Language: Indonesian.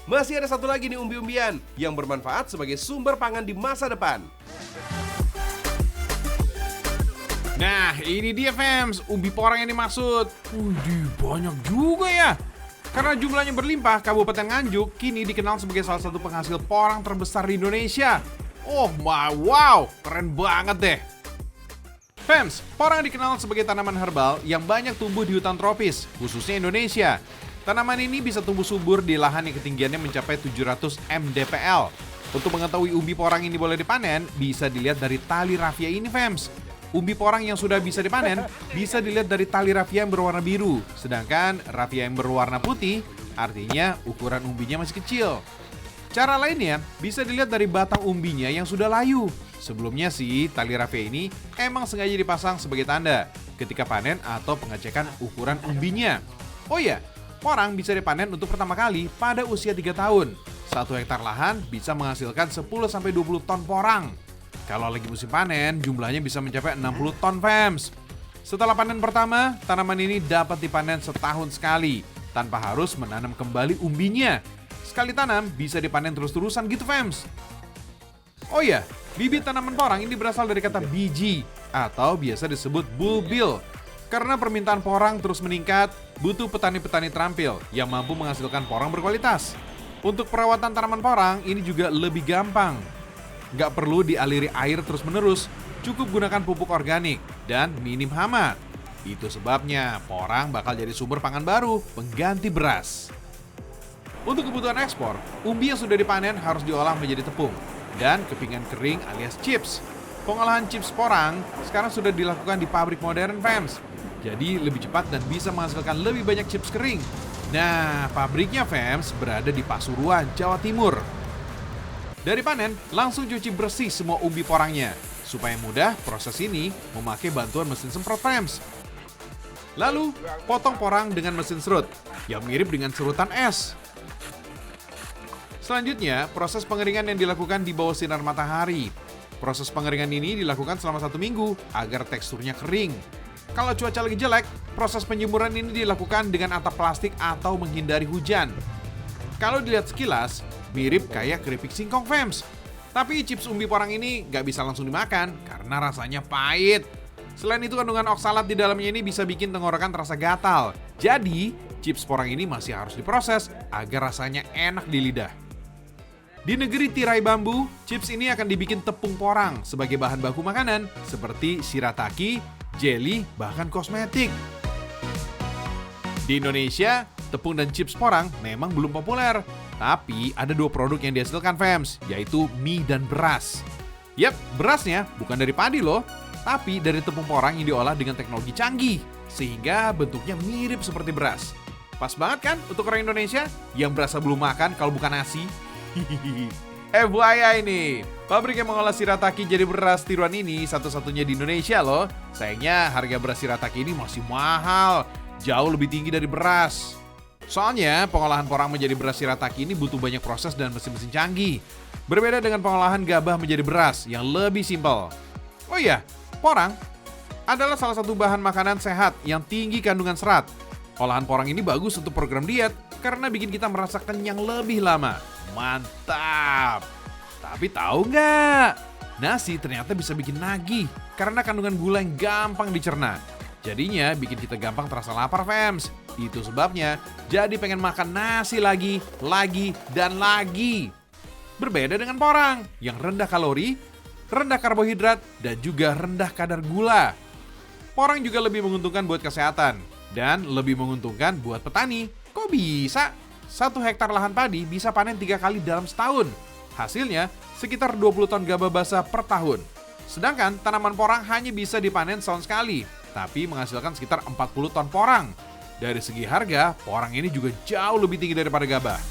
Masih ada satu lagi nih umbi-umbian yang bermanfaat sebagai sumber pangan di masa depan. Nah, ini dia fams, umbi porang yang dimaksud. Wih, banyak juga ya. Karena jumlahnya berlimpah, Kabupaten Nganjuk kini dikenal sebagai salah satu penghasil porang terbesar di Indonesia. Oh my wow, keren banget deh. Fams, porang dikenal sebagai tanaman herbal yang banyak tumbuh di hutan tropis, khususnya Indonesia. Tanaman ini bisa tumbuh subur di lahan yang ketinggiannya mencapai 700 mdpl. Untuk mengetahui umbi porang ini boleh dipanen, bisa dilihat dari tali rafia ini fams. Umbi porang yang sudah bisa dipanen bisa dilihat dari tali rafia yang berwarna biru, sedangkan rafia yang berwarna putih artinya ukuran umbinya masih kecil. Cara lainnya bisa dilihat dari batang umbinya yang sudah layu. Sebelumnya sih tali rafia ini emang sengaja dipasang sebagai tanda ketika panen atau pengecekan ukuran umbinya. Oh ya, porang bisa dipanen untuk pertama kali pada usia 3 tahun. 1 hektar lahan bisa menghasilkan 10-20 ton porang. Kalau lagi musim panen, jumlahnya bisa mencapai 60 ton fams. Setelah panen pertama, tanaman ini dapat dipanen setahun sekali, tanpa harus menanam kembali umbinya. Sekali tanam, bisa dipanen terus-terusan gitu fams. Oh ya, bibit tanaman porang ini berasal dari kata biji, atau biasa disebut bulbil. Karena permintaan porang terus meningkat, butuh petani-petani terampil yang mampu menghasilkan porang berkualitas. Untuk perawatan tanaman porang ini juga lebih gampang. Nggak perlu dialiri air terus-menerus, cukup gunakan pupuk organik dan minim hama. Itu sebabnya porang bakal jadi sumber pangan baru, pengganti beras. Untuk kebutuhan ekspor, umbi yang sudah dipanen harus diolah menjadi tepung dan kepingan kering alias chips. Pengolahan chips porang sekarang sudah dilakukan di pabrik modern fams. Jadi lebih cepat dan bisa menghasilkan lebih banyak chips kering. Nah, pabriknya fams berada di Pasuruan, Jawa Timur. Dari panen, langsung cuci bersih semua umbi porangnya. Supaya mudah, proses ini memakai bantuan mesin semprot fams. Lalu, potong porang dengan mesin serut, yang mirip dengan serutan es. Selanjutnya, proses pengeringan yang dilakukan di bawah sinar matahari. Proses pengeringan ini dilakukan selama 1 minggu, agar teksturnya kering. Kalau cuaca lagi jelek, proses penjemuran ini dilakukan dengan atap plastik atau menghindari hujan. Kalau dilihat sekilas, mirip kayak keripik singkong fams. Tapi chips umbi porang ini nggak bisa langsung dimakan karena rasanya pahit. Selain itu kandungan oksalat di dalamnya ini bisa bikin tenggorokan terasa gatal. Jadi, chips porang ini masih harus diproses agar rasanya enak di lidah. Di negeri tirai bambu, chips ini akan dibikin tepung porang sebagai bahan baku makanan seperti shirataki, jelly, bahkan kosmetik. Di Indonesia, tepung dan chips porang memang belum populer. Tapi ada 2 produk yang dihasilkan fams, yaitu mie dan beras. Yap, berasnya bukan dari padi loh, tapi dari tepung porang yang diolah dengan teknologi canggih, sehingga bentuknya mirip seperti beras. Pas banget kan untuk orang Indonesia yang berasa belum makan kalau bukan nasi? FYI ini, pabrik yang mengolah shirataki jadi beras tiruan ini satu-satunya di Indonesia loh. Sayangnya harga beras shirataki ini masih mahal, jauh lebih tinggi dari beras. Soalnya pengolahan porang menjadi beras shirataki ini butuh banyak proses dan mesin-mesin canggih. Berbeda dengan pengolahan gabah menjadi beras yang lebih simpel. Oh iya, porang adalah salah satu bahan makanan sehat yang tinggi kandungan serat. Olahan porang ini bagus untuk program diet karena bikin kita merasa kenyang lebih lama. Mantap! Tapi tahu nggak? Nasi ternyata bisa bikin nagih karena kandungan gula yang gampang dicerna. Jadinya bikin kita gampang terasa lapar fams. Itu sebabnya jadi pengen makan nasi lagi, dan lagi. Berbeda dengan porang yang rendah kalori, rendah karbohidrat, dan juga rendah kadar gula. Porang juga lebih menguntungkan buat kesehatan dan lebih menguntungkan buat petani. Kok bisa? 1 hektar lahan padi bisa panen 3 kali dalam setahun. Hasilnya sekitar 20 ton gabah basah per tahun. Sedangkan tanaman porang hanya bisa dipanen setahun sekali, tapi menghasilkan sekitar 40 ton porang. Dari segi harga, porang ini juga jauh lebih tinggi daripada gabah.